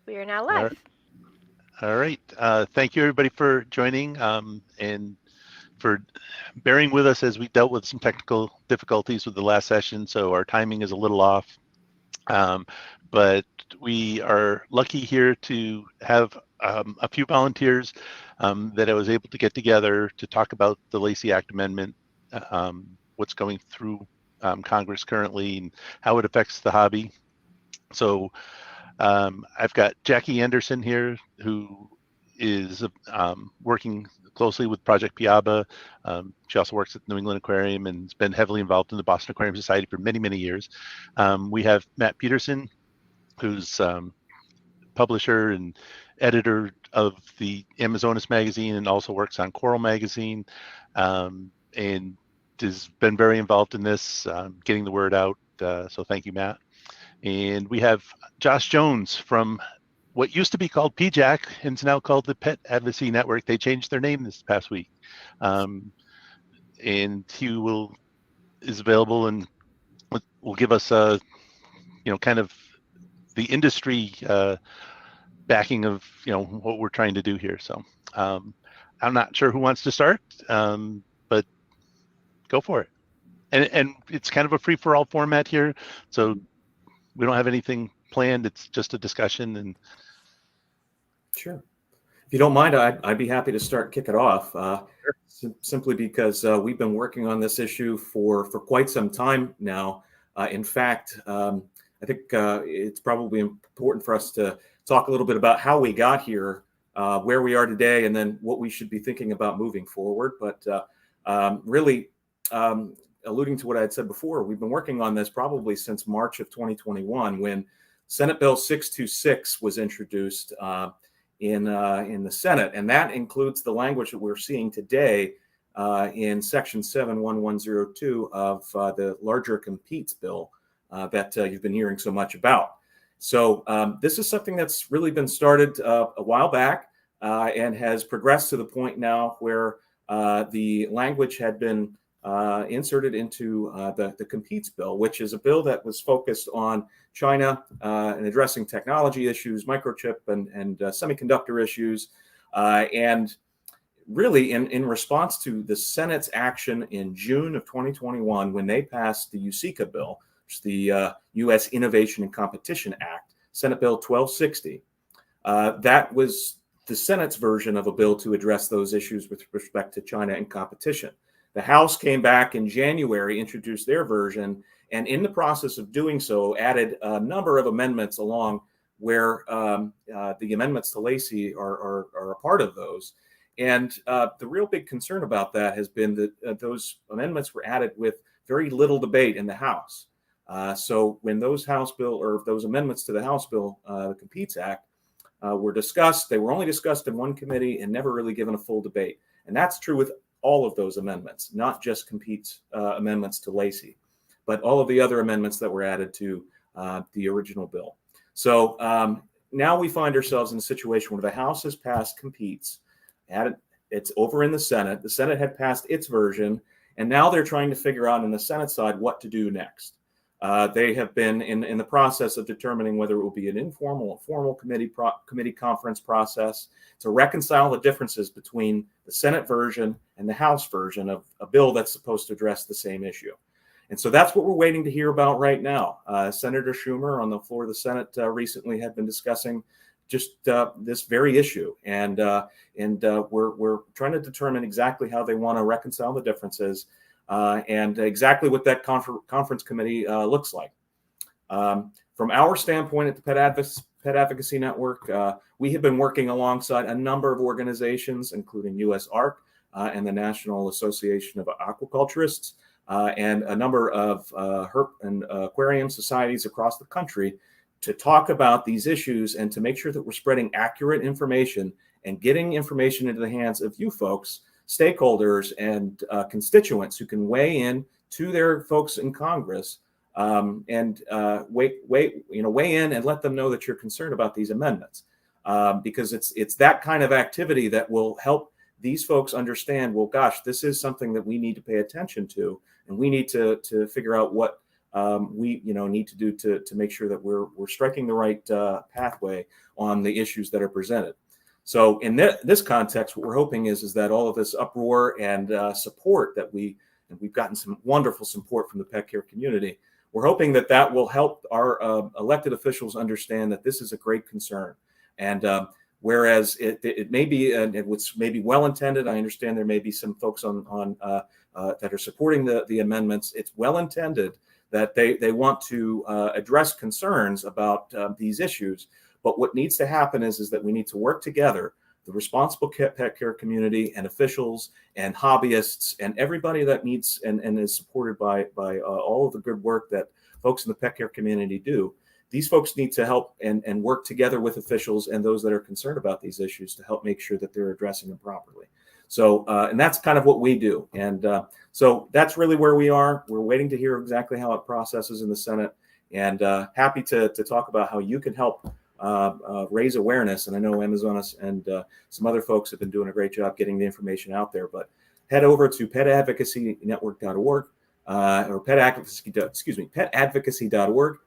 We are now All right. live. All right. Thank you, everybody, for joining and for bearing with us as we dealt with some technical difficulties with the last session. So our timing is a little off. But we are lucky here to have a few volunteers that I was able to get together to talk about the Lacey Act Amendment, what's going through Congress currently, and how it affects the hobby. So I've got Jackie Anderson here, who is working closely with Project Piaba. She also works at the New England Aquarium and has been heavily involved in the Boston Aquarium Society for many, many years. We have Matt Peterson, who's publisher and editor of the Amazonas magazine and also works on Coral magazine, and has been very involved in this, getting the word out. So thank you, Matt. And we have Josh Jones from what used to be called PJAC and is now called the Pet Advocacy Network. They changed their name this past week. And he is available and will give us kind of the industry backing of what we're trying to do here. So I'm not sure who wants to start, but go for it. And it's kind of a free-for-all format here, so we don't have anything planned. It's just a discussion. And sure, if you don't mind, I'd be happy to start kick it off. Sure. Simply because we've been working on this issue for quite some time now. In fact, I think it's probably important for us to talk a little bit about how we got here, where we are today, and then what we should be thinking about moving forward. But really, alluding to what I had said before, we've been working on this probably since March of 2021, when Senate Bill 626 was introduced in the Senate, and that includes the language that we're seeing today in Section 71102 of the larger Competes bill that you've been hearing so much about. So this is something that's really been started a while back and has progressed to the point now where the language had been inserted into the Competes bill, which is a bill that was focused on China and addressing technology issues, microchip and semiconductor issues, and really in response to the Senate's action in June of 2021 when they passed the USICA bill, which is the U.S. Innovation and Competition Act, Senate Bill 1260. That was the Senate's version of a bill to address those issues with respect to China and competition. The House came back in January, introduced their version, and in the process of doing so, added a number of amendments along where the amendments to Lacey are a part of those. And the real big concern about that has been that those amendments were added with very little debate in the House. So when those those amendments to the House bill, the Competes Act, were discussed, they were only discussed in one committee and never really given a full debate. And that's true with all of those amendments, not just Competes amendments to Lacey, but all of the other amendments that were added to the original bill. So now we find ourselves in a situation where the House has passed Competes, it's over in the Senate. The Senate had passed its version, and now they're trying to figure out on the Senate side what to do next. They have been in the process of determining whether it will be an informal or formal committee conference process to reconcile the differences between the Senate version and the House version of a bill that's supposed to address the same issue. And so that's what we're waiting to hear about right now. Senator Schumer on the floor of the Senate recently had been discussing just this very issue, and we're trying to determine exactly how they want to reconcile the differences. And exactly what that conference committee looks like. From our standpoint at the Pet Advocacy Network, we have been working alongside a number of organizations, including USARC and the National Association of Aquaculturists, and a number of herp and aquarium societies across the country to talk about these issues and to make sure that we're spreading accurate information and getting information into the hands of you folks, stakeholders and constituents who can weigh in to their folks in Congress and weigh in and let them know that you're concerned about these amendments, because it's that kind of activity that will help these folks understand, well, gosh, this is something that we need to pay attention to, and we need to figure out what we need to do to make sure that we're striking the right pathway on the issues that are presented. So in this context, what we're hoping is that all of this uproar and support that we've gotten some wonderful support from the pet care community. We're hoping that will help our elected officials understand that this is a great concern. And whereas it may be, and it's maybe well intended, I understand there may be some folks on that are supporting the amendments. It's well intended that they want to address concerns about these issues. But what needs to happen is that we need to work together, the responsible pet care community and officials and hobbyists and everybody that needs and is supported by all of the good work that folks in the pet care community do. These folks need to help and work together with officials and those that are concerned about these issues to help make sure that they're addressing them properly. So, and that's kind of what we do. And so that's really where we are. We're waiting to hear exactly how it processes in the Senate, and happy to talk about how you can help raise awareness. And I know Amazonas and some other folks have been doing a great job getting the information out there, but head over to petadvocacynetwork.org or petadvocacy.org.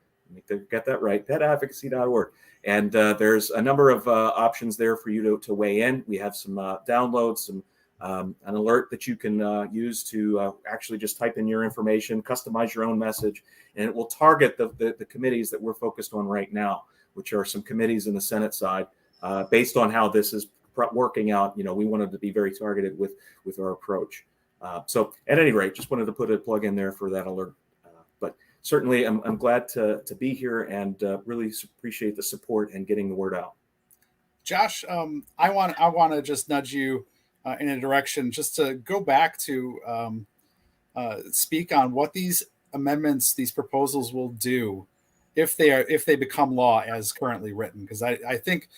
Get that right, petadvocacy.org. And there's a number of options there for you to weigh in. We have some downloads, some an alert that you can use to actually just type in your information, customize your own message, and it will target the committees that we're focused on right now, which are some committees in the Senate side. Based on how this is working out, we wanted to be very targeted with our approach. So at any rate, just wanted to put a plug in there for that alert. But certainly, I'm glad to be here and really appreciate the support and getting the word out. Josh, I want to just nudge you in a direction just to go back to speak on what these amendments, these proposals will do if they become law as currently written. Because I think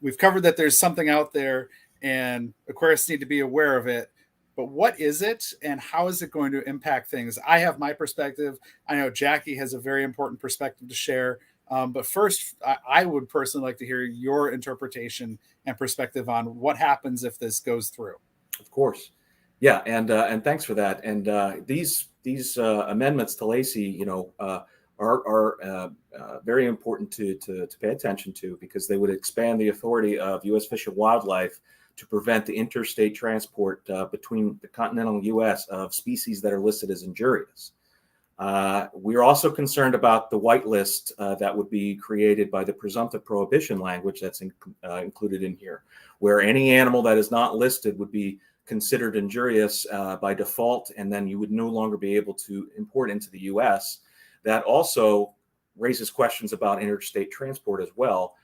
we've covered that there's something out there and Aquarius need to be aware of it. But what is it and how is it going to impact things? I have my perspective. I know Jackie has a very important perspective to share. But first, I would personally like to hear your interpretation and perspective on what happens if this goes through. Of course. Yeah. And thanks for that. And these amendments to Lacey, are very important to pay attention to, because they would expand the authority of U.S. Fish and Wildlife to prevent the interstate transport between the continental U.S. of species that are listed as injurious. We're also concerned about the whitelist that would be created by the presumptive prohibition language that's included in here, where any animal that is not listed would be considered injurious by default, and then you would no longer be able to import into the U.S. That also raises questions about interstate transport as well.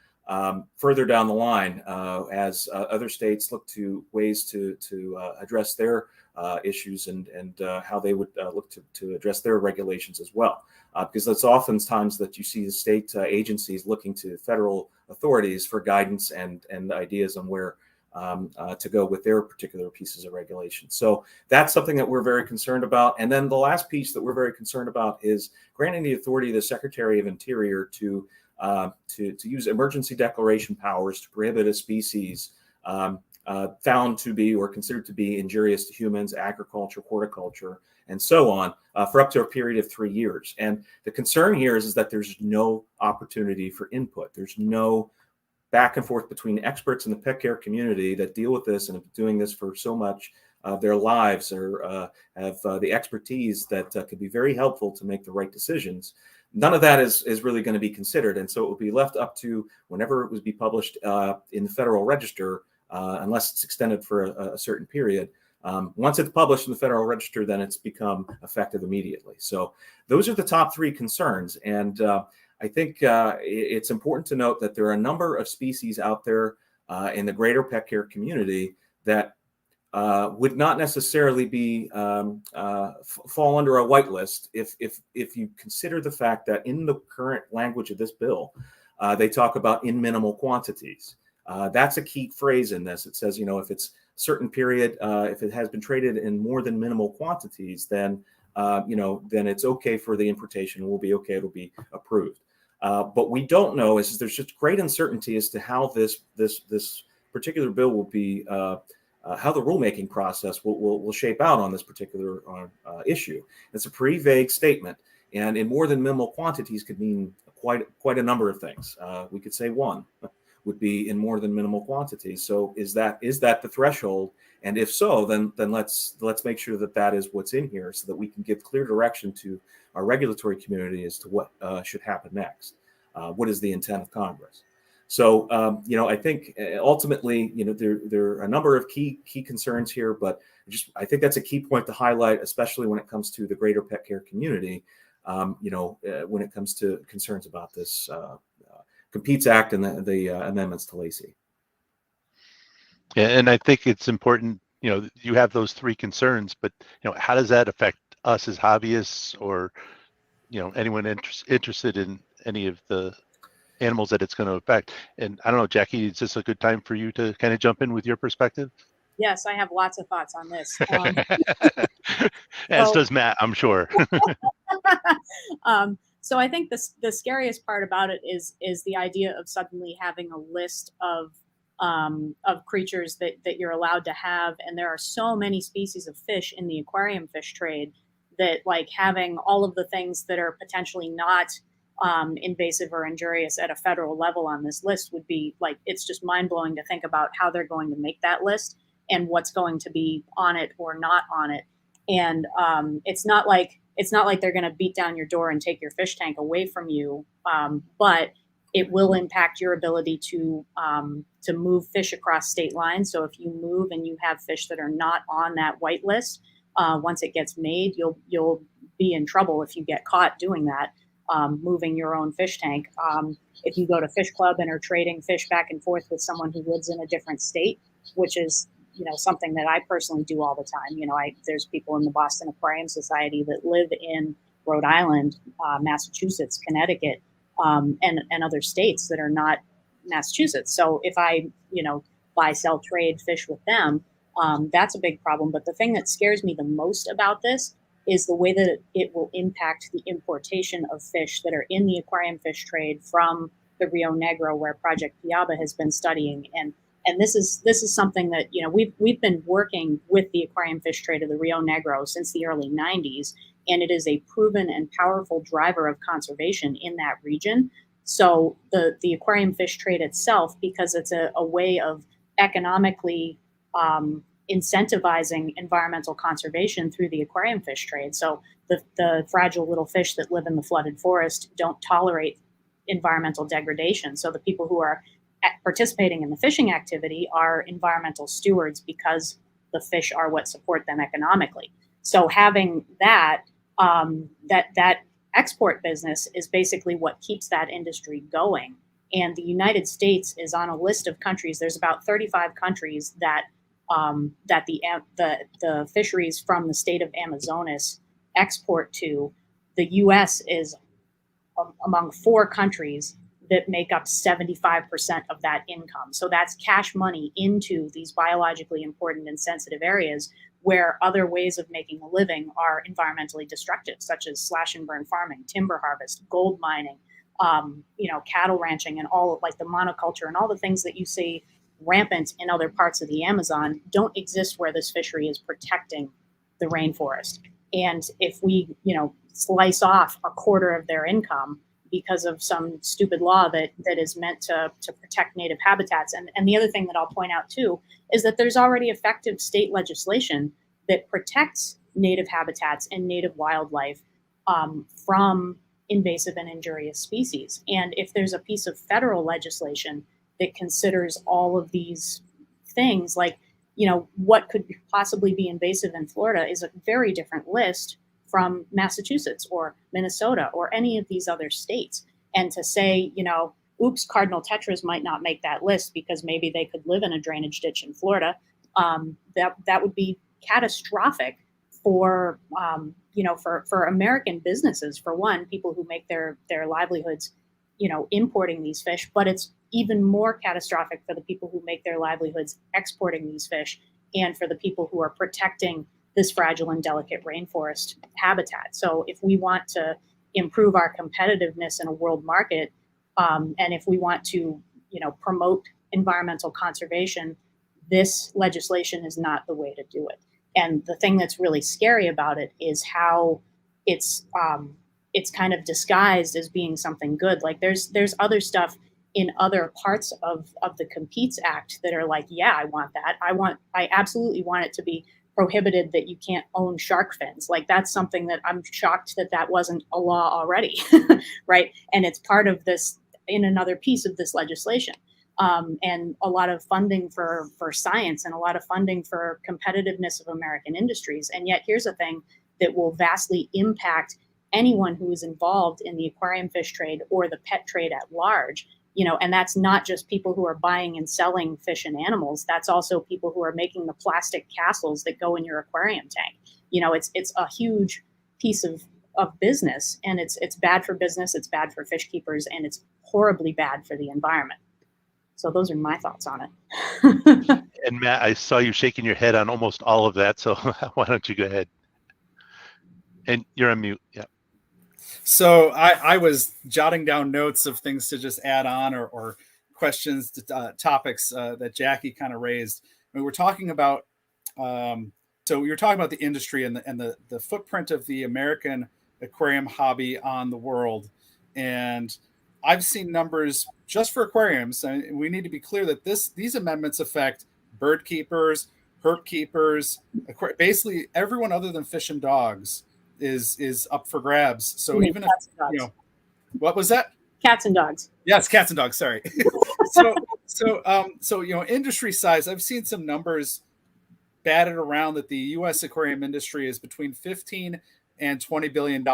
Further down the line, as other states look to ways to address their issues and how they would look to address their regulations as well. Because it's oftentimes that you see the state agencies looking to federal authorities for guidance and ideas on where to go with their particular pieces of regulation. So that's something that we're very concerned about. And then the last piece that we're very concerned about is granting the authority to the Secretary of Interior to use emergency declaration powers to prohibit a species found to be or considered to be injurious to humans, agriculture, horticulture, and so on, for up to a period of 3 years. And the concern here is that there's no opportunity for input. There's no back and forth between experts in the pet care community that deal with this and have been doing this for so much of their lives, or have the expertise that could be very helpful to make the right decisions. None of that is really going to be considered. And so it will be left up to whenever it would be published in the Federal Register, unless it's extended for a certain period. Once it's published in the Federal Register, then it's become effective immediately. So those are the top three concerns. And I think it's important to note that there are a number of species out there in the greater pet care community that would not necessarily be fall under a whitelist if you consider the fact that in the current language of this bill, they talk about in minimal quantities. That's a key phrase in this. It says, if it's a certain period, if it has been traded in more than minimal quantities, then then it's okay for the importation. It will be okay. It'll be approved. But we don't know is there's just great uncertainty as to how this particular bill will be. How the rulemaking process will shape out on this particular issue. It's a pretty vague statement. And in more than minimal quantities could mean quite a number of things. We could say one would be in more than minimal quantities. So is that the threshold? And if so, then let's make sure that is what's in here, so that we can give clear direction to our regulatory community as to what should happen next. What is the intent of Congress? So I think ultimately, there are a number of key concerns here, but I think that's a key point to highlight, especially when it comes to the greater pet care community. When it comes to concerns about this Competes Act and the amendments to Lacey. Yeah, and I think it's important, you have those three concerns, but, how does that affect us as hobbyists or, anyone interested in any of the animals that it's going to affect? And I don't know, Jackie, is this a good time for you to kind of jump in with your perspective? Yes, I have lots of thoughts on this. As does Matt, I'm sure. So I think the scariest part about it is the idea of suddenly having a list of creatures that you're allowed to have, and there are so many species of fish in the aquarium fish trade that, like, having all of the things that are potentially not invasive or injurious at a federal level on this list would be like, it's just mind-blowing to think about how they're going to make that list and what's going to be on it or not on it. And it's not like they're going to beat down your door and take your fish tank away from you, but it will impact your ability to move fish across state lines. So if you move and you have fish that are not on that white list, once it gets made, you'll be in trouble if you get caught doing that, moving your own fish tank. If you go to Fish Club and are trading fish back and forth with someone who lives in a different state, which is something that I personally do all the time. There's people in the Boston Aquarium Society that live in Rhode Island, Massachusetts, Connecticut, and other states that are not Massachusetts. So if I, buy, sell, trade fish with them, that's a big problem. But the thing that scares me the most about this is the way that it will impact the importation of fish that are in the aquarium fish trade from the Rio Negro, where Project Piaba has been studying. And this is something that, we've been working with the aquarium fish trade of the Rio Negro since the early 90s, and it is a proven and powerful driver of conservation in that region. So the aquarium fish trade itself, because it's a way of economically incentivizing environmental conservation through the aquarium fish trade. So the fragile little fish that live in the flooded forest don't tolerate environmental degradation. So the people who are participating in the fishing activity are environmental stewards because the fish are what support them economically. So having that export business is basically what keeps that industry going. And the United States is on a list of countries. There's about 35 countries that the fisheries from the state of Amazonas export to. The U.S. is among 4 countries that make up 75% of that income. So that's cash money into these biologically important and sensitive areas where other ways of making a living are environmentally destructive, such as slash and burn farming, timber harvest, gold mining, cattle ranching, and all of, like, the monoculture and all the things that you see rampant in other parts of the Amazon don't exist where this fishery is protecting the rainforest. And if we, slice off a quarter of their income because of some stupid law that is meant to protect native habitats. And the other thing that I'll point out too is that there's already effective state legislation that protects native habitats and native wildlife from invasive and injurious species. And if there's a piece of federal legislation that considers all of these things, like, what could possibly be invasive in Florida is a very different list from Massachusetts or Minnesota or any of these other states. And to say, oops, cardinal tetras might not make that list because maybe they could live in a drainage ditch in Florida, that would be catastrophic for American businesses, for one, people who make their livelihoods, importing these fish, but it's even more catastrophic for the people who make their livelihoods exporting these fish and for the people who are protecting this fragile and delicate rainforest habitat. So if we want to improve our competitiveness in a world market, and if we want to, promote environmental conservation, this legislation is not the way to do it. And the thing that's really scary about it is how it's it's kind of disguised as being something good. Like there's other stuff in other parts of the Competes Act that are like, yeah, I want that. I absolutely want it to be prohibited that you can't own shark fins. Like that's something that I'm shocked that wasn't a law already, right? And it's part of this in another piece of this legislation. And a lot of funding for science and a lot of funding for competitiveness of American industries. And yet here's a thing that will vastly impact anyone who is involved in the aquarium fish trade or the pet trade at large. And that's not just people who are buying and selling fish and animals. That's also people who are making the plastic castles that go in your aquarium tank. It's a huge piece of business, and it's bad for business, it's bad for fish keepers, and it's horribly bad for the environment. So those are my thoughts on it. And Matt, I saw you shaking your head on almost all of that, so why don't you go ahead? And you're on mute. Yeah. So I was jotting down notes of things to just add on or questions, topics that Jackie kind of raised. I mean, we're talking about, so we were talking about the industry and the footprint of the American aquarium hobby on the world. And I've seen numbers just for aquariums. And we need to be clear that these amendments affect bird keepers, herp keepers, basically everyone other than fish and dogs is up for grabs. So even if, what was that? Cats and dogs. Yes, cats and dogs. Sorry. So industry size, I've seen some numbers batted around that the U.S. aquarium industry is between 15 and $20 billion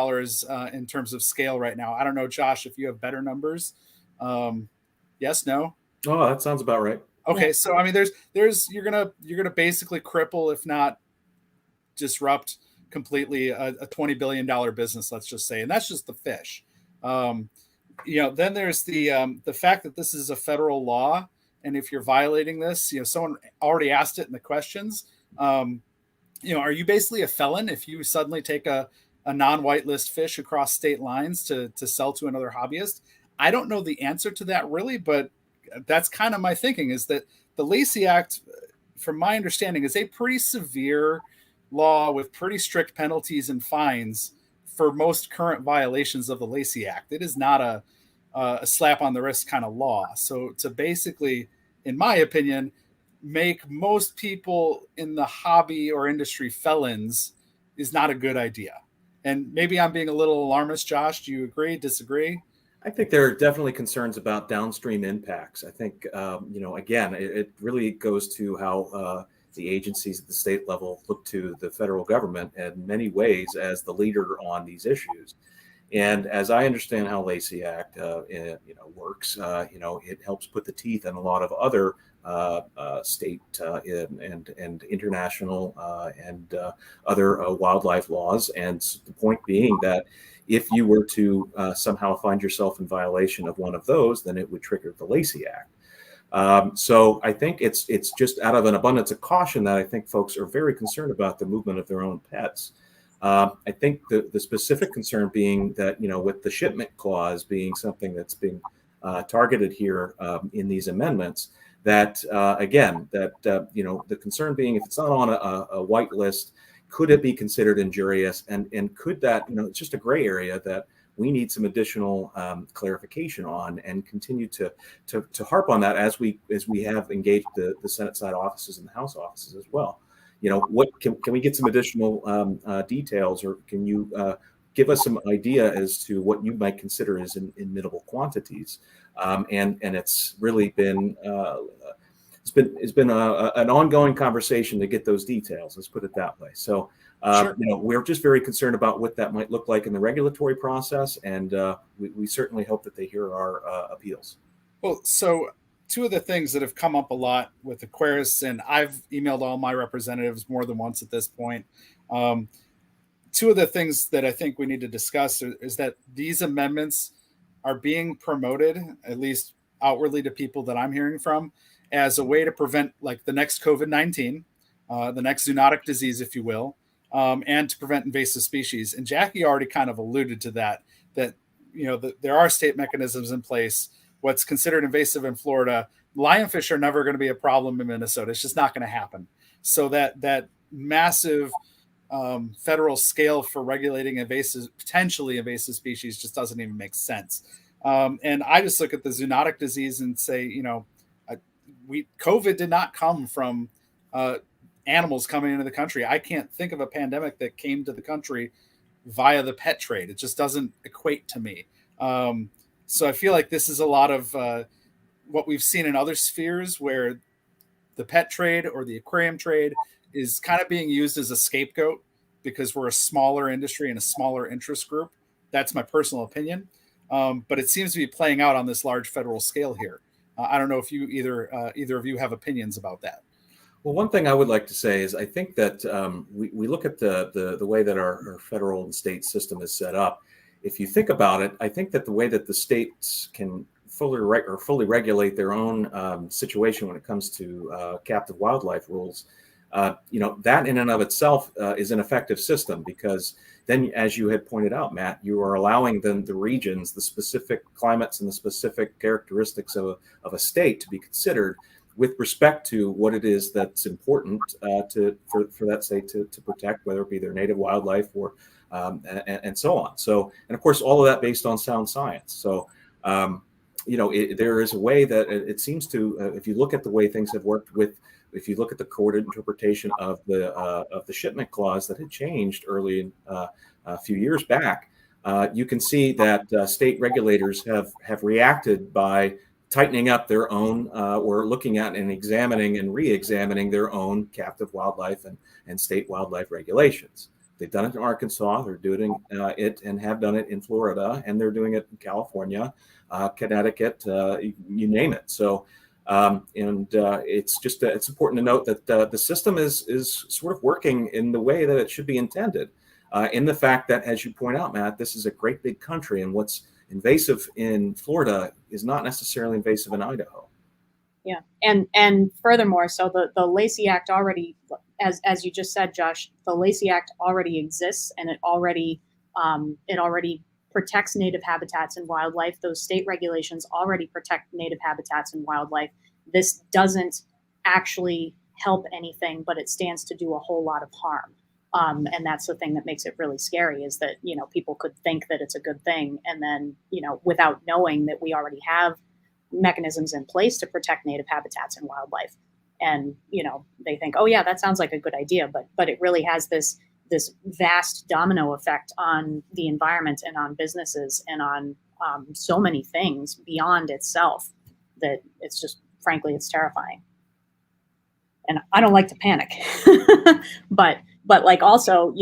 in terms of scale right now. I don't know, Josh, if you have better numbers. Yes, no? Oh, that sounds about right. Okay, so I mean, you're gonna basically cripple, if not disrupt completely, a $20 billion business, let's just say, and that's just the fish. Then there's the fact that this is a federal law, and if you're violating this, someone already asked it in the questions. Are you basically a felon if you suddenly take a non-whitelist fish across state lines to sell to another hobbyist? I don't know the answer to that really, but that's kind of my thinking, is that the Lacey Act, from my understanding, is a pretty severe law with pretty strict penalties and fines for most current violations of the Lacey Act. It is not a slap on the wrist kind of law. So to basically, in my opinion, make most people in the hobby or industry felons is not a good idea. And maybe I'm being a little alarmist, Josh. Do you agree, disagree? I think there are definitely concerns about downstream impacts. I think, again, it really goes to how the agencies at the state level look to the federal government in many ways as the leader on these issues. And as I understand how Lacey Act, works, it helps put the teeth in a lot of other state and international and other wildlife laws. And the point being that if you were to somehow find yourself in violation of one of those, then it would trigger the Lacey Act. So I think it's just out of an abundance of caution that I think folks are very concerned about the movement of their own pets. I think the specific concern being that, with the shipment clause being something that's being targeted here in these amendments, that the concern being, if it's not on a white list, could it be considered injurious? And could that, it's just a gray area that we need some additional clarification on, and continue to harp on that as we have engaged the Senate side offices and the House offices as well. What can we get some additional details, or can you give us some idea as to what you might consider as in minimal quantities? And it's really been it's been an ongoing conversation to get those details. Let's put it that way. So. Sure. We're just very concerned about what that might look like in the regulatory process, and we certainly hope that they hear our appeals. Well, so two of the things that have come up a lot with Aquarius, and I've emailed all my representatives more than once at this point. Two of the things that I think we need to discuss is that these amendments are being promoted, at least outwardly to people that I'm hearing from, as a way to prevent like the next COVID-19, the next zoonotic disease, if you will. And to prevent invasive species. And Jackie already kind of alluded to that there are state mechanisms in place. What's considered invasive in Florida, lionfish are never going to be a problem in Minnesota. It's just not going to happen. So that massive federal scale for regulating potentially invasive species just doesn't even make sense. And I just look at the zoonotic disease and say, COVID did not come from animals coming into the country. I can't think of a pandemic that came to the country via the pet trade. It just doesn't equate to me. So I feel like this is a lot of what we've seen in other spheres where the pet trade or the aquarium trade is kind of being used as a scapegoat because we're a smaller industry and a smaller interest group. That's my personal opinion. But it seems to be playing out on this large federal scale here. I don't know if you either of you have opinions about that. Well, one thing I would like to say is I think that we look at the way that our federal and state system is set up. If you think about it, I think that the way that the states can fully regulate their own situation when it comes to captive wildlife rules, that in and of itself is an effective system, because then, as you had pointed out, Matt, you are allowing the regions, the specific climates and the specific characteristics of a state to be considered with respect to what it is that's important for that state to protect, whether it be their native wildlife or and so on. So, and of course, all of that based on sound science. So, there is a way that it seems to, if you look at the way things have worked if you look at the court interpretation of the shipment clause that had changed early a few years back, you can see that state regulators have reacted by tightening up their own or looking at and examining and re-examining their own captive wildlife and state wildlife regulations. They've done it in Arkansas, they're doing it and have done it in Florida, and they're doing it in California, Connecticut, you name it. So, it's important to note that the system is sort of working in the way that it should be intended, in the fact that, as you point out, Matt, this is a great big country, and what's invasive in Florida is not necessarily invasive in Idaho. Yeah, and furthermore, so the Lacey Act already, as you just said, Josh, the Lacey Act already exists, and it already protects native habitats and wildlife. Those state regulations already protect native habitats and wildlife. This doesn't actually help anything, but it stands to do a whole lot of harm. And that's the thing that makes it really scary, is that, people could think that it's a good thing, and then, without knowing that we already have mechanisms in place to protect native habitats and wildlife. And, they think, oh yeah, that sounds like a good idea, but it really has this vast domino effect on the environment and on businesses and on so many things beyond itself, that it's just, frankly, it's terrifying. And I don't like to panic, but like also,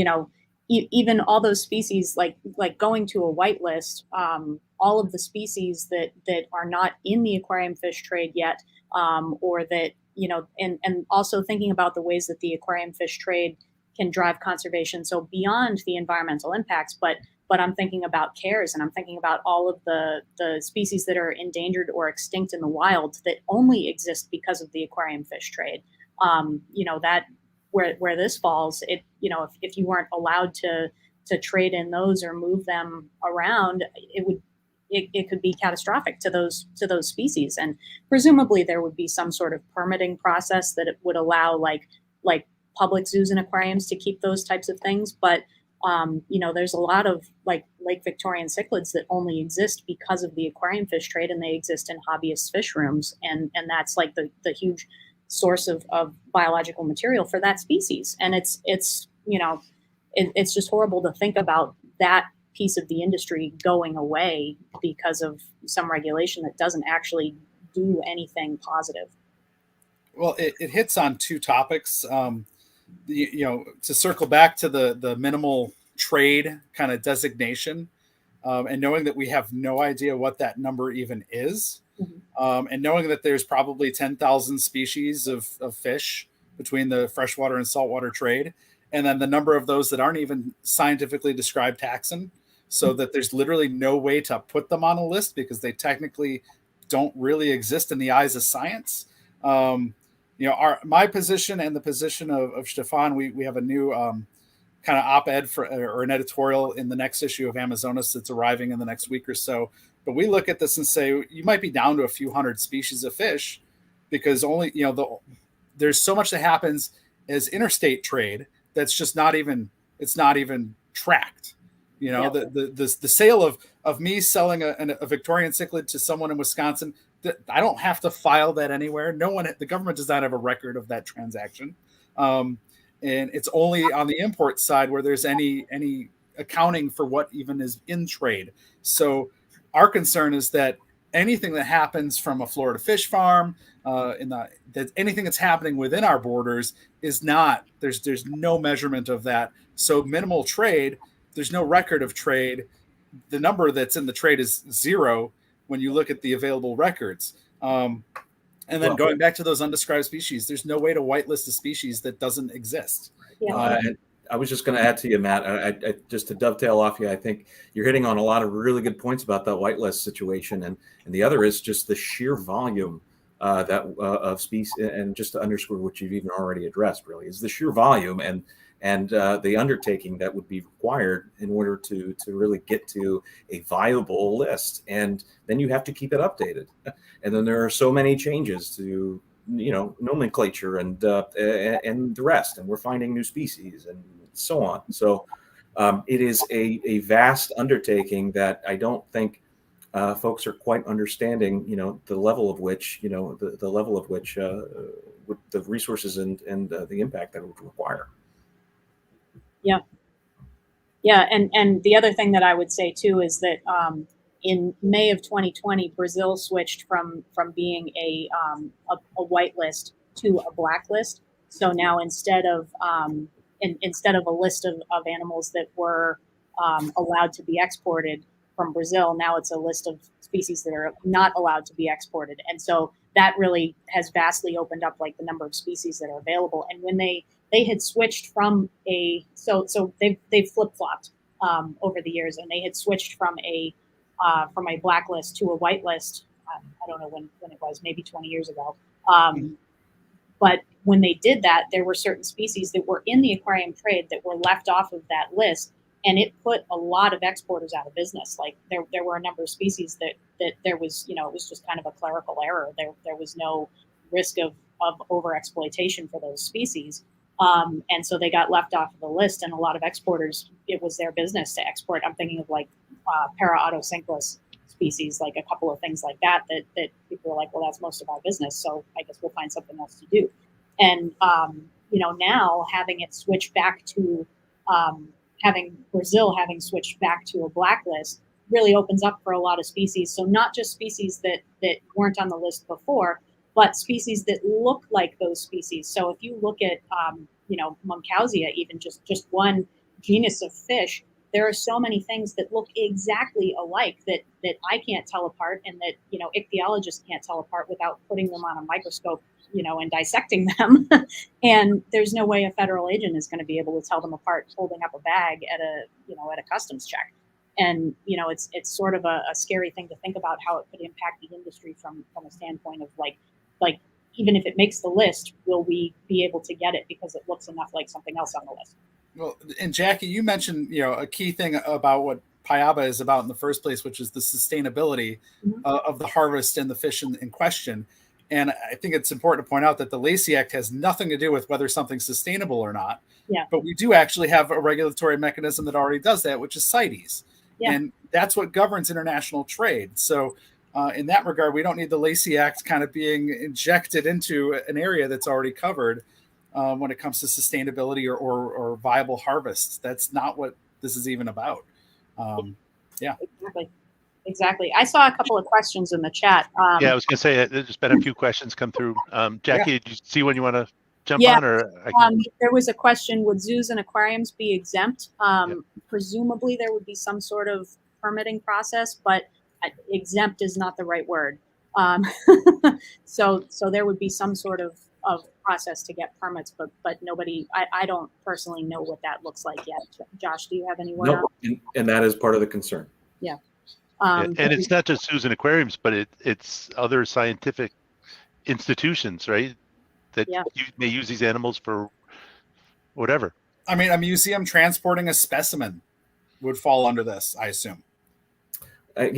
even all those species, like going to a whitelist, all of the species that are not in the aquarium fish trade yet, or that, and also thinking about the ways that the aquarium fish trade can drive conservation. So beyond the environmental impacts, but I'm thinking about CARES, and I'm thinking about all of the species that are endangered or extinct in the wild that only exist because of the aquarium fish trade. That where this falls, if you weren't allowed to trade in those or move them around, it could be catastrophic to those species. And presumably there would be some sort of permitting process that it would allow like public zoos and aquariums to keep those types of things. But there's a lot of like Lake Victorian cichlids that only exist because of the aquarium fish trade, and they exist in hobbyist fish rooms, and that's like the huge source of biological material for that species. And it's just horrible to think about that piece of the industry going away because of some regulation that doesn't actually do anything positive. Well, it hits on two topics. To circle back to the minimal trade kind of designation, and knowing that we have no idea what that number even is, and knowing that there's probably 10,000 species of fish between the freshwater and saltwater trade, and then the number of those that aren't even scientifically described taxon, so that there's literally no way to put them on a list because they technically don't really exist in the eyes of science. My position and the position of Stefan, we have a new kind of op-ed or an editorial in the next issue of Amazonas that's arriving in the next week or so. But we look at this and say, you might be down to a few hundred species of fish because only, there's so much that happens as interstate trade that's just not even tracked. Yeah. The sale of me selling a Victorian cichlid to someone in Wisconsin, I don't have to file that anywhere. The government does not have a record of that transaction. And it's only on the import side where there's any accounting for what even is in trade. So our concern is that anything that happens from a Florida fish farm, that anything that's happening within our borders is not, there's no measurement of that. So minimal trade, there's no record of trade. The number that's in the trade is zero when you look at the available records. And then going back to those undescribed species, there's no way to whitelist a species that doesn't exist. Yeah. And I was just going to add to you, Matt, I just to dovetail off you, I think you're hitting on a lot of really good points about that whitelist situation. And the other is just the sheer volume of species. And just to underscore what you've even already addressed, really, is the sheer volume and the undertaking that would be required in order to really get to a viable list. And then you have to keep it updated. And then there are so many changes to, nomenclature and the rest. And we're finding new species and so on. So it is a vast undertaking that I don't think folks are quite understanding, the level of which, the level of which with the resources and the impact that it would require. Yeah. Yeah. And the other thing that I would say too is that in May of 2020, Brazil switched from being a whitelist to a blacklist. So now instead of a list of animals that were allowed to be exported from Brazil, now it's a list of species that are not allowed to be exported. And so that really has vastly opened up like the number of species that are available. And when they had switched from so they've flip-flopped over the years, and they had switched from a blacklist to a whitelist. I don't know when it was, maybe 20 years ago. But when they did that, there were certain species that were in the aquarium trade that were left off of that list, and it put a lot of exporters out of business. Like there were a number of species that there was, it was just kind of a clerical error. There was no risk of overexploitation for those species. And so they got left off of the list, and a lot of exporters, it was their business to export. I'm thinking of like para-autosynclus species, like a couple of things like that people are like, well, that's most of our business, so I guess we'll find something else to do. And, now having it switch back to, having Brazil having switched back to a blacklist really opens up for a lot of species. So not just species that weren't on the list before, but species that look like those species. So if you look at, Munchausia, even just one genus of fish, there are so many things that look exactly alike that I can't tell apart, and that, ichthyologists can't tell apart without putting them on a microscope, and dissecting them. And there's no way a federal agent is going to be able to tell them apart holding up a bag at a customs check. And, it's sort of a scary thing to think about how it could impact the industry from a standpoint of like, even if it makes the list, will we be able to get it because it looks enough like something else on the list? Well, and Jackie, you mentioned, a key thing about what PIABA is about in the first place, which is the sustainability of the harvest and the fish in question. And I think it's important to point out that the Lacey Act has nothing to do with whether something's sustainable or not. Yeah. But we do actually have a regulatory mechanism that already does that, which is CITES. Yeah. And that's what governs international trade. So in that regard, we don't need the Lacey Act kind of being injected into an area that's already covered when it comes to sustainability or viable harvests. That's not what this is even about. Yeah. Exactly. I saw a couple of questions in the chat. I was going to say there's been a few questions come through. Jackie, did you see one you want to jump on? Or there was a question: would zoos and aquariums be exempt? Presumably, there would be some sort of permitting process, but exempt is not the right word. So there would be some sort of process to get permits, but nobody. I don't personally know what that looks like yet. Josh, do you have any word? No, and that is part of the concern. Yeah. And it's not just zoos and aquariums, but it's other scientific institutions, right? That may use these animals for whatever. I mean, a museum transporting a specimen would fall under this, I assume. And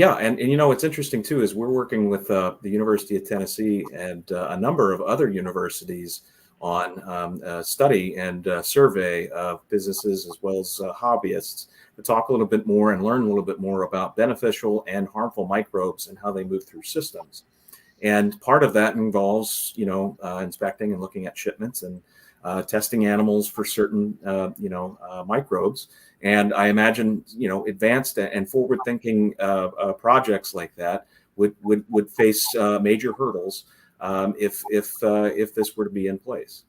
what's interesting too is we're working with the University of Tennessee and a number of other universities on study and survey of businesses as well as hobbyists to talk a little bit more and learn a little bit more about beneficial and harmful microbes and how they move through systems. And part of that involves, inspecting and looking at shipments and testing animals for certain, microbes. And I imagine, advanced and forward-thinking projects like that would face major hurdles if this were to be in place,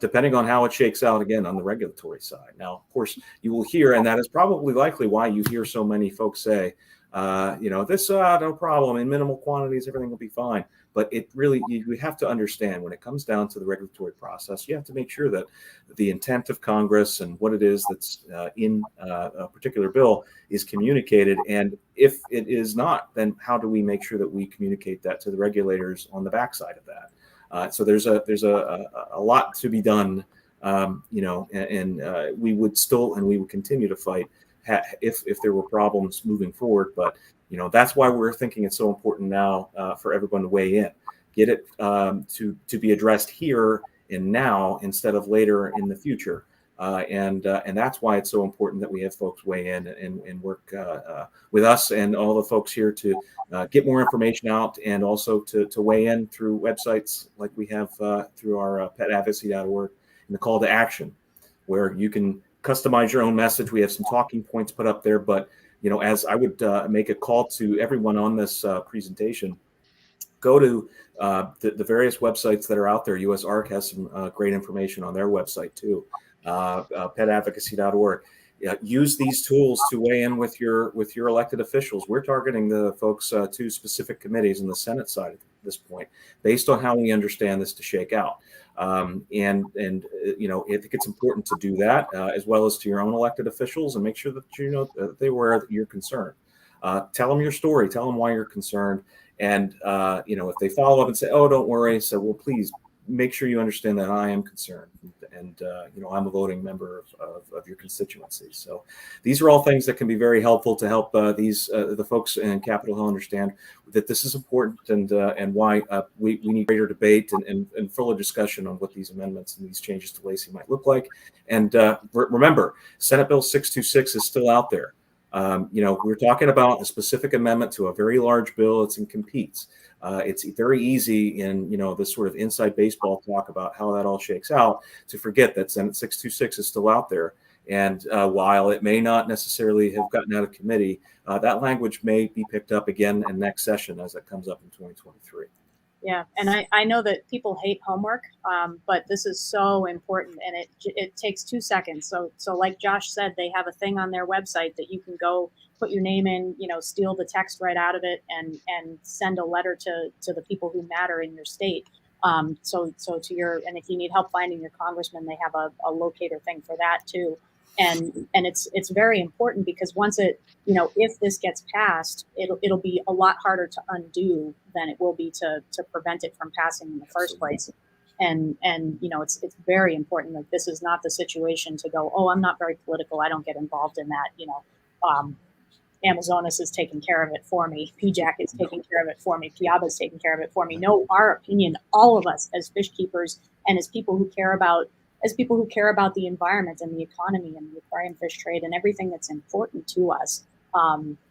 depending on how it shakes out again on the regulatory side. Now, of course, you will hear, and that is probably likely why you hear so many folks say, this no problem in minimal quantities, everything will be fine. But it really, you have to understand when it comes down to the regulatory process, you have to make sure that the intent of Congress and what it is that's in a particular bill is communicated. And if it is not, then how do we make sure that we communicate that to the regulators on the backside of that? So there's a lot to be done, and we would still and we would continue to fight if there were problems moving forward. But that's why we're thinking it's so important now for everyone to weigh in, get it to be addressed here and now instead of later in the future. And that's why it's so important that we have folks weigh in and work with us and all the folks here to get more information out, and also to weigh in through websites like we have through our petadvocacy.org and the call to action, where you can customize your own message. We have some talking points put up there, but as I would make a call to everyone on this presentation, go to the various websites that are out there. US ARC has some great information on their website too, petadvocacy.org. Use these tools to weigh in with your elected officials. We're targeting the folks to specific committees in the Senate side at this point, based on how we understand this to shake out. I think it's important to do that as well as to your own elected officials, and make sure that they're aware that you're concerned. Tell them your story, tell them why you're concerned, and if they follow up and say, "Oh, don't worry," so well, please make sure you understand that I am concerned, and I'm a voting member of your constituency. So these are all things that can be very helpful to help the folks in Capitol Hill understand that this is important, and why we need greater debate and fuller discussion on what these amendments and these changes to Lacey might look like. And remember, Senate Bill 626 is still out there. We're talking about a specific amendment to a very large bill. It's in competes. It's very easy in this sort of inside baseball talk about how that all shakes out to forget that Senate 626 is still out there. And while it may not necessarily have gotten out of committee, that language may be picked up again in next session as it comes up in 2023. Yeah, and I know that people hate homework, but this is so important, and it takes 2 seconds. So like Josh said, they have a thing on their website that you can go put your name in, steal the text right out of it, and send a letter to the people who matter in your state. And if you need help finding your congressman, they have a locator thing for that too. And it's very important, because once if this gets passed, it'll be a lot harder to undo than it will be to prevent it from passing in the first place. And it's very important that this is not the situation to go, oh, I'm not very political, I don't get involved in that. Amazonas is taking care of it for me. PJAC is taking care of it for me. Piaba is taking care of it for me. No, our opinion, all of us as fish keepers and as people who care about the environment and the economy and the aquarium fish trade and everything that's important to us,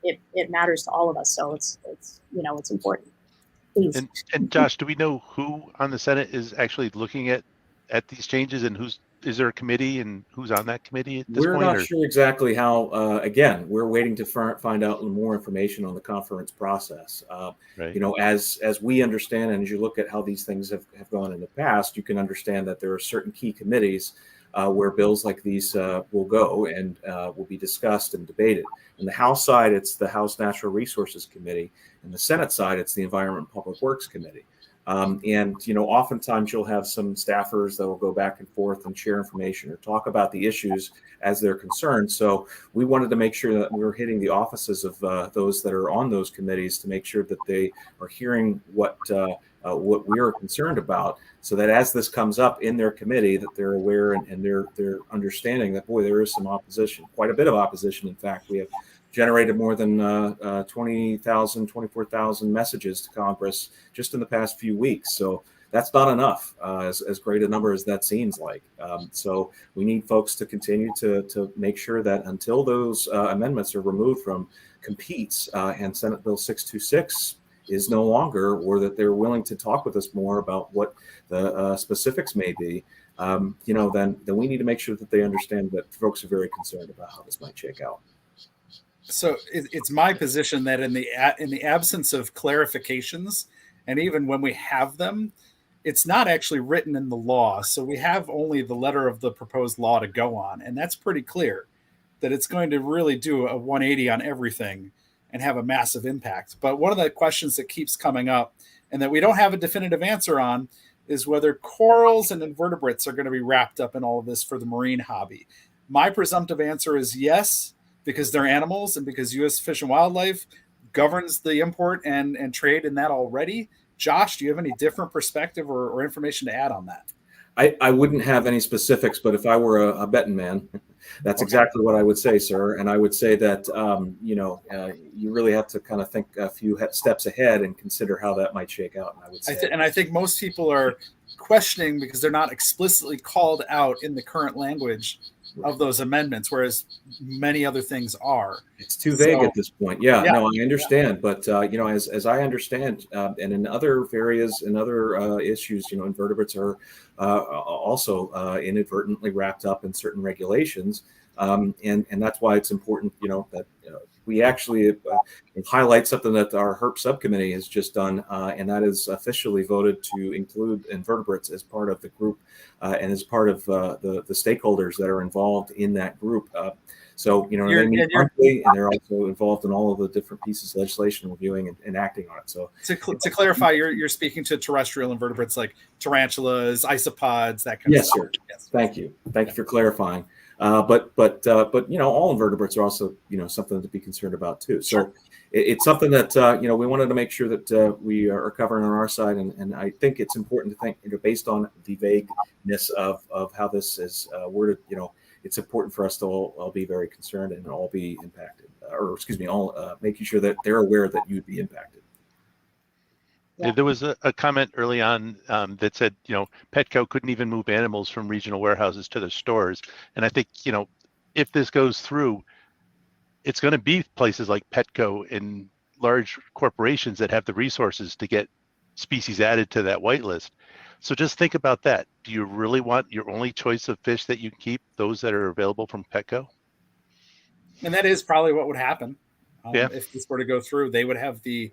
it matters to all of us. So it's important. Please. And Josh, do we know who on the Senate is actually looking at these changes, and is there a committee, and who's on that committee at this point? We're not sure exactly how. Again, we're waiting to find out more information on the conference process. Right. As we understand, and as you look at how these things have gone in the past, you can understand that there are certain key committees where bills like these will go and will be discussed and debated. On the House side, it's the House Natural Resources Committee. And the Senate side, it's the Environment and Public Works Committee. Oftentimes you'll have some staffers that will go back and forth and share information or talk about the issues as they're concerned. So we wanted to make sure that we were hitting the offices of those that are on those committees to make sure that they are hearing what we are concerned about, so that as this comes up in their committee, that they're aware and they're understanding that, boy, there is some opposition, quite a bit of opposition. In fact, we have generated more than 24,000 messages to Congress just in the past few weeks. So that's not enough, as great a number as that seems like. So we need folks to continue to make sure that until those amendments are removed from competes and Senate Bill 626 is no longer, or that they're willing to talk with us more about what the specifics may be, then we need to make sure that they understand that folks are very concerned about how this might shake out. So it's my position that in the absence of clarifications, and even when we have them, it's not actually written in the law. So we have only the letter of the proposed law to go on, and that's pretty clear that it's going to really do a 180 on everything and have a massive impact. But one of the questions that keeps coming up and that we don't have a definitive answer on is whether corals and invertebrates are going to be wrapped up in all of this for the marine hobby. My presumptive answer is yes, because they're animals and because U.S. Fish and Wildlife governs the import and trade in that already. Josh, do you have any different perspective or information to add on that? I wouldn't have any specifics, but if I were a betting man, that's exactly what I would say, sir. And I would say that, you really have to kind of think a few steps ahead and consider how that might shake out. And I would say, I think most people are questioning because they're not explicitly called out in the current language of those amendments, whereas many other things are. It's too vague at this point. Yeah, no, I understand. But, as I understand, and in other areas, in other issues, invertebrates are also inadvertently wrapped up in certain regulations. And that's why it's important, that we actually highlight something that our HERP subcommittee has just done, and that is officially voted to include invertebrates as part of the group and as part of the stakeholders that are involved in that group. So, they meet monthly, and they're also involved in all of the different pieces of legislation, reviewing and acting on it. So to clarify, you're speaking to terrestrial invertebrates like tarantulas, isopods, that kind of stuff. Sir. Yes, sir. Thank you for clarifying. But all invertebrates are also, something to be concerned about too. So sure. It's something that, we wanted to make sure that we are covering on our side. And I think it's important to think, based on the vagueness of how this is worded, it's important for us to all be very concerned and all be impacted, all making sure that they're aware that you'd be impacted. Yeah. There was a comment early on that said, Petco couldn't even move animals from regional warehouses to their stores. And I think, if this goes through, it's going to be places like Petco and large corporations that have the resources to get species added to that whitelist. So just think about that. Do you really want your only choice of fish that you can keep those that are available from Petco? And that is probably what would happen. If this were to go through. They would have the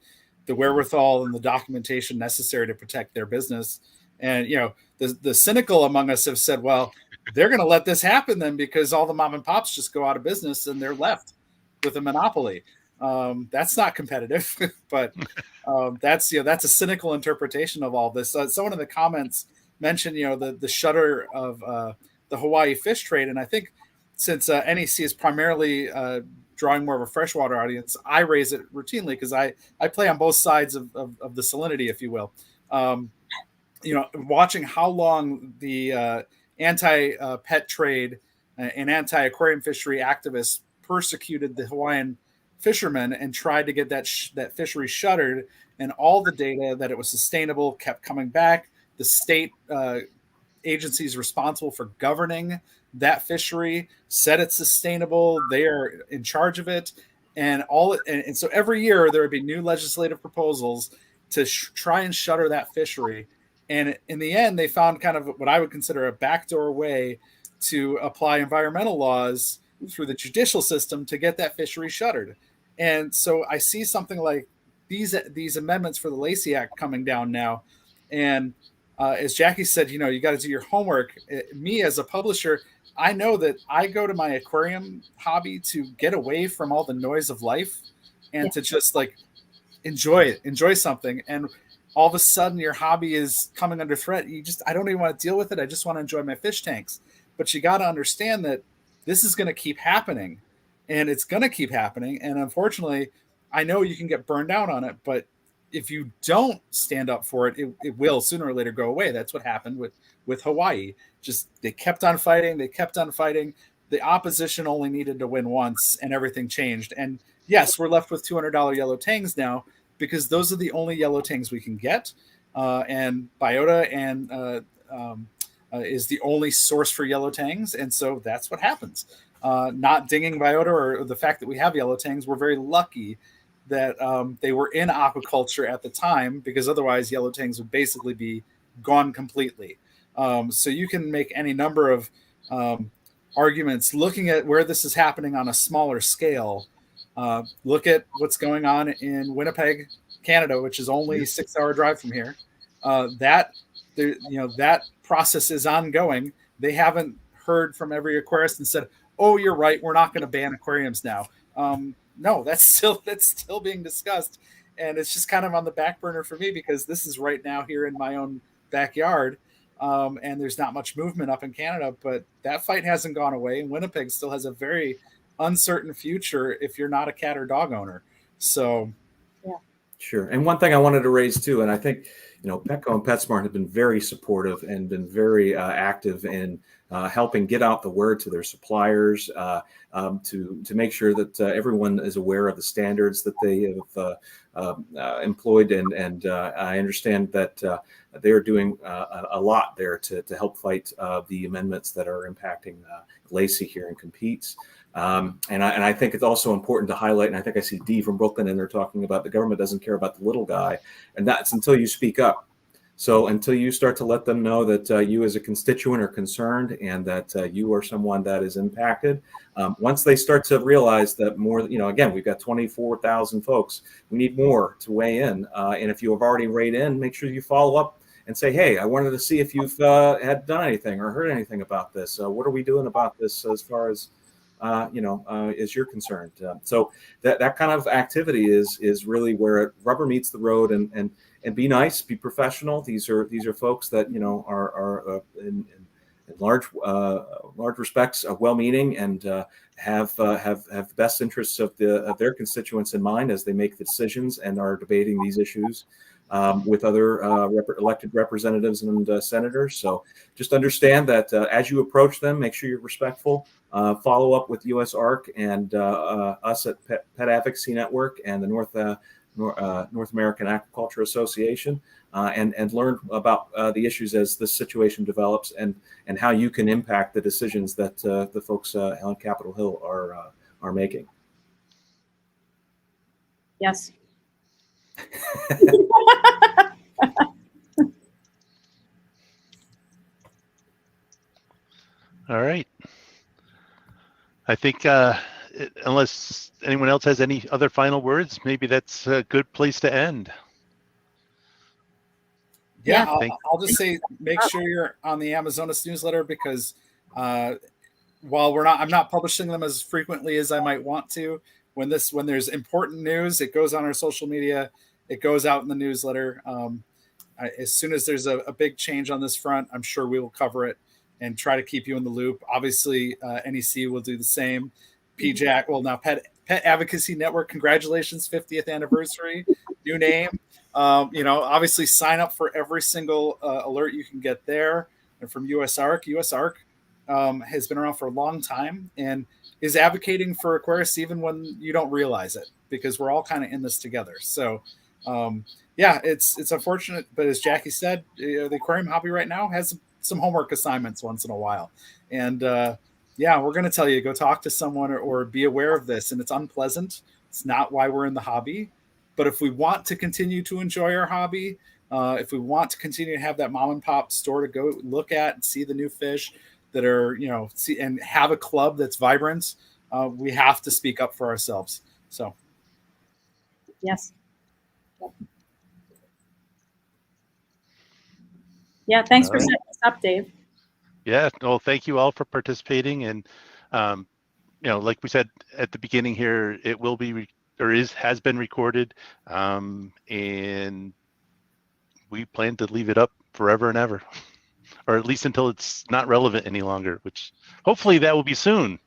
wherewithal and the documentation necessary to protect their business. And, the cynical among us have said, well, they're going to let this happen then because all the mom and pops just go out of business and they're left with a monopoly. That's not competitive, but that's a cynical interpretation of all this. Someone in the comments mentioned, the shutter of the Hawaii fish trade. And I think since NEC is primarily drawing more of a freshwater audience, I raise it routinely because I play on both sides of the salinity, if you will. Watching how long the anti-pet trade and anti-aquarium fishery activists persecuted the Hawaiian fishermen and tried to get that fishery shuttered, and all the data that it was sustainable kept coming back. The state agencies responsible for governing that fishery said it's sustainable. They are in charge of it, and so every year there would be new legislative proposals to try and shutter that fishery. And in the end, they found kind of what I would consider a backdoor way to apply environmental laws through the judicial system to get that fishery shuttered. And so I see something like these amendments for the Lacey Act coming down now. And as Jackie said, you got to do your homework. Me as a publisher, I know that I go to my aquarium hobby to get away from all the noise of life and to just enjoy something. And all of a sudden your hobby is coming under threat. I don't even want to deal with it. I just want to enjoy my fish tanks. But you got to understand that this is going to keep happening, and it's going to keep happening. And unfortunately, I know you can get burned out on it, but if you don't stand up for it, it will sooner or later go away. That's what happened with Hawaii. They kept on fighting. The opposition only needed to win once, and everything changed. And yes, we're left with $200 yellow tangs now, because those are the only yellow tangs we can get. and biota and is the only source for yellow tangs, and so that's what happens. Not dinging biota or the fact that we have yellow tangs, we're very lucky that they were in aquaculture at the time, because otherwise yellow tangs would basically be gone completely. So you can make any number of arguments looking at where this is happening on a smaller scale. Look at what's going on in Winnipeg, Canada, which is only a 6-hour drive from here. That process is ongoing. They haven't heard from every aquarist and said, "Oh, you're right, we're not going to ban aquariums now." No, that's still being discussed, and it's just kind of on the back burner for me because this is right now here in my own backyard, and there's not much movement up in Canada. But that fight hasn't gone away, and Winnipeg still has a very uncertain future if you're not a cat or dog owner. So, yeah, sure. And one thing I wanted to raise too, and I think Petco and PetSmart have been very supportive and been very active in helping get out the word to their suppliers to make sure that everyone is aware of the standards that they have employed. And I understand that they're doing a lot there to help fight the amendments that are impacting Lacey here and Competes. And I think it's also important to highlight, and I think I see Dee from Brooklyn, and they're talking about the government doesn't care about the little guy, and that's until you speak up. So until you start to let them know that you as a constituent are concerned and that you are someone that is impacted, once they start to realize that more, again, we've got 24,000 folks, we need more to weigh in. And if you have already weighed in, make sure you follow up and say, hey, I wanted to see if you've had done anything or heard anything about this. What are we doing about this as far as is you're concerned? So that kind of activity is really where rubber meets the road, and be nice, be professional. These are folks that are in large respects well-meaning and have the best interests of their constituents in mind as they make the decisions and are debating these issues with other elected representatives and senators. So just understand that as you approach them, make sure you're respectful. Follow up with US ARC and us at Pet Advocacy Network and the North American Aquaculture Association, and learn about the issues as this situation develops and how you can impact the decisions that the folks on Capitol Hill are making. Yes. All right. I think unless anyone else has any other final words, maybe that's a good place to end. Yeah, I'll just say, make sure you're on the Amazonas newsletter, because while I'm not publishing them as frequently as I might want to, when there's important news, it goes on our social media, it goes out in the newsletter. As soon as there's a big change on this front, I'm sure we will cover it and try to keep you in the loop. Obviously, NEC will do the same. PJAC, well, now Pet Advocacy Network, congratulations, 50th anniversary, new name. Obviously sign up for every single alert you can get there. And from US ARC has been around for a long time and is advocating for aquarists even when you don't realize it, because we're all kind of in this together. So it's unfortunate, but as Jackie said, the aquarium hobby right now has some homework assignments once in a while. And we're going to tell you, go talk to someone or be aware of this. And it's unpleasant. It's not why we're in the hobby. But if we want to continue to enjoy our hobby, if we want to continue to have that mom and pop store to go look at and see the new fish that are, see and have a club that's vibrant, we have to speak up for ourselves. So, yes. Yeah, thanks for setting us up, Dave. Yeah, well, thank you all for participating. And, like we said at the beginning here, it will be has been recorded, and we plan to leave it up forever and ever, or at least until it's not relevant any longer, which hopefully that will be soon.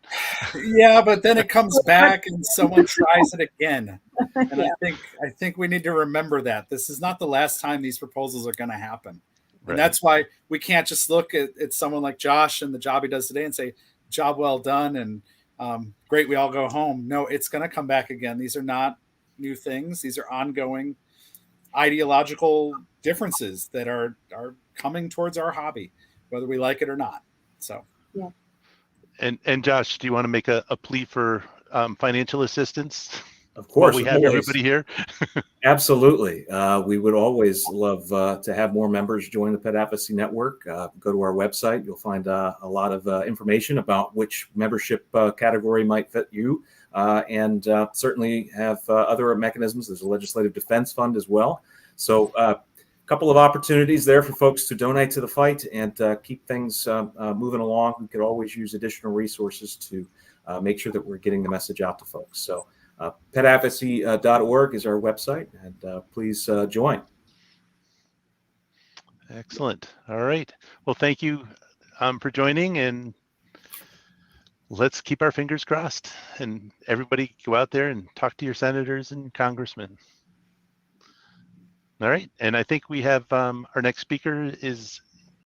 Yeah, but then it comes back and someone tries it again. And yeah. I think we need to remember that this is not the last time these proposals are going to happen. And that's why we can't just look at someone like Josh and the job he does today and say, job well done, and great, we all go home. No, it's going to come back again. These are not new things. These are ongoing ideological differences that are coming towards our hobby, whether we like it or not. So And Josh, do you want to make a plea for financial assistance? Of course, while we have always. everybody here. Absolutely. We would always love to have more members join the Pet Advocacy Network. Go to our website. You'll find a lot of information about which membership category might fit you, and certainly have other mechanisms. There's a legislative defense fund as well. So a couple of opportunities there for folks to donate to the fight and keep things moving along. We could always use additional resources to make sure that we're getting the message out to folks. So petadvocacy.org is our website, and please join. Excellent. All right. Well, thank you for joining, and let's keep our fingers crossed. And everybody go out there and talk to your senators and congressmen. All right. And I think we have our next speaker is